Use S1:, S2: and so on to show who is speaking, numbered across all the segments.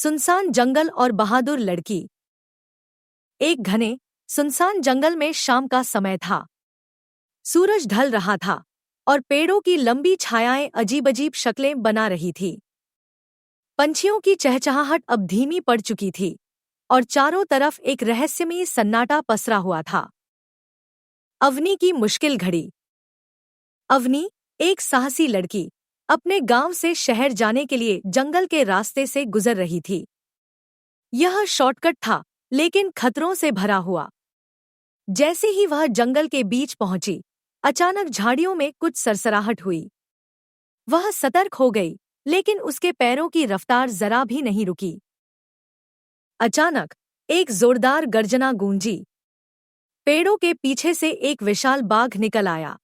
S1: सुनसान जंगल और बहादुर लड़की। एक घने सुनसान जंगल में शाम का समय था। सूरज ढल रहा था और पेड़ों की लंबी छायाएं अजीब अजीब शक्लें बना रही थी। पंछियों की चहचहाहट अब धीमी पड़ चुकी थी और चारों तरफ एक रहस्यमयी सन्नाटा पसरा हुआ था। अवनी की मुश्किल घड़ी। अवनी, एक साहसी लड़की, अपने गांव से शहर जाने के लिए जंगल के रास्ते से गुजर रही थी। यह शॉर्टकट था, लेकिन खतरों से भरा हुआ। जैसे ही वह जंगल के बीच पहुंची, अचानक झाड़ियों में कुछ सरसराहट हुई। वह सतर्क हो गई, लेकिन उसके पैरों की रफ्तार जरा भी नहीं रुकी। अचानक एक जोरदार गर्जना गूंजी। पेड़ों के पीछे से एक विशाल बाघ निकल आया।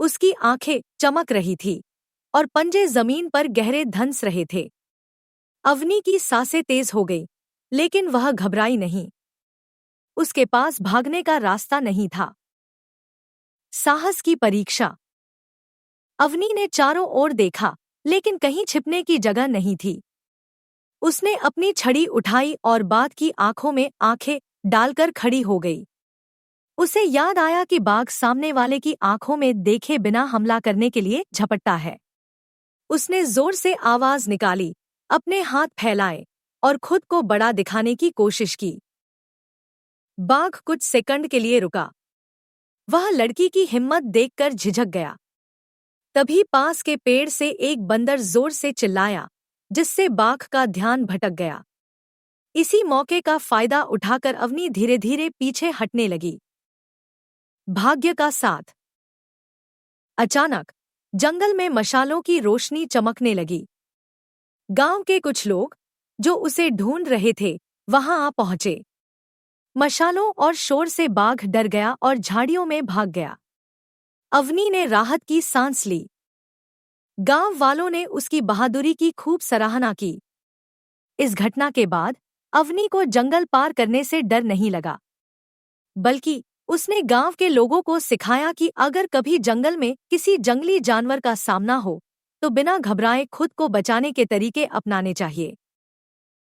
S1: उसकी आंखें चमक रही थी और पंजे जमीन पर गहरे धंस रहे थे। अवनी की सांसें तेज हो गई, लेकिन वह घबराई नहीं। उसके पास भागने का रास्ता नहीं था। साहस की परीक्षा। अवनी ने चारों ओर देखा, लेकिन कहीं छिपने की जगह नहीं थी। उसने अपनी छड़ी उठाई और बाघ की आंखों में आंखें डालकर खड़ी हो गई। उसे याद आया कि बाघ सामने वाले की आंखों में देखे बिना हमला करने के लिए झपटता है। उसने जोर से आवाज निकाली, अपने हाथ फैलाए और खुद को बड़ा दिखाने की कोशिश की। बाघ कुछ सेकंड के लिए रुका। वह लड़की की हिम्मत देखकर झिझक गया। तभी पास के पेड़ से एक बंदर जोर से चिल्लाया, जिससे बाघ का ध्यान भटक गया। इसी मौके का फायदा उठाकर अवनी धीरे धीरे पीछे हटने लगी। भाग्य का साथ। अचानक जंगल में मशालों की रोशनी चमकने लगी। गांव के कुछ लोग, जो उसे ढूंढ रहे थे, वहां आ पहुंचे। मशालों और शोर से बाघ डर गया और झाड़ियों में भाग गया। अवनी ने राहत की सांस ली। गांव वालों ने उसकी बहादुरी की खूब सराहना की। इस घटना के बाद अवनी को जंगल पार करने से डर नहीं लगा, बल्कि उसने गांव के लोगों को सिखाया कि अगर कभी जंगल में किसी जंगली जानवर का सामना हो, तो बिना घबराए खुद को बचाने के तरीके अपनाने चाहिए।